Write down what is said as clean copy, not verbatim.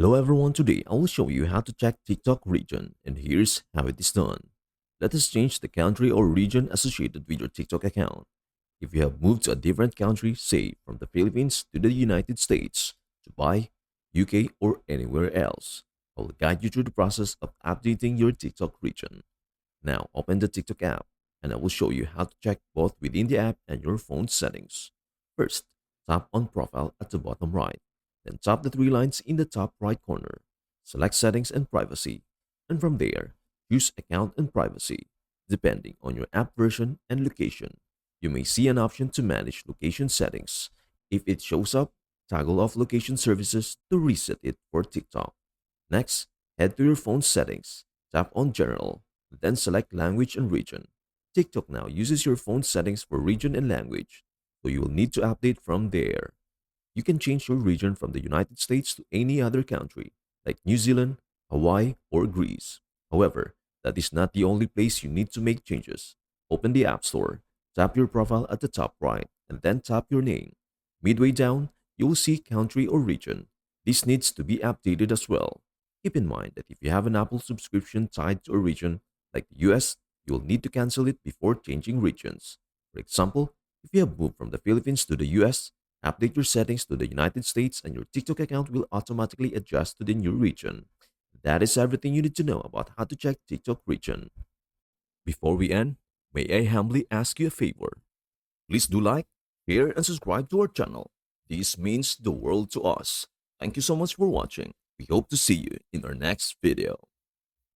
Hello everyone, today I will show you how to check TikTok region, and here's how it is done. Let us change the country or region associated with your TikTok account. If you have moved to a different country, say from the Philippines to the United States, Dubai, UK, or anywhere else, I will guide you through the process of updating your TikTok region. Now open the TikTok app, and I will show you how to check both within the app and your phone settings. First, tap on Profile at the bottom right. Then tap the three lines in the top right corner. Select Settings and Privacy. And from there, choose Account and Privacy. Depending on your app version and location, you may see an option to manage location settings. If it shows up, toggle off location services to reset it for TikTok. Next, head to your phone settings. Tap on General, then select Language and Region. TikTok now uses your phone settings for region and language, so you will need to update from there. You can change your region from the United States to any other country, like New Zealand, Hawaii, or Greece. However, that is not the only place you need to make changes. Open the App Store, tap your profile at the top right, and then tap your name. Midway down, you will see country or region. This needs to be updated as well. Keep in mind that if you have an Apple subscription tied to a region, like the US, you will need to cancel it before changing regions. For example, if you have moved from the Philippines to the US, update your settings to the United States and your TikTok account will automatically adjust to the new region. That is everything you need to know about how to check TikTok region. Before we end, may I humbly ask you a favor? Please do like, share, and subscribe to our channel. This means the world to us. Thank you so much for watching. We hope to see you in our next video.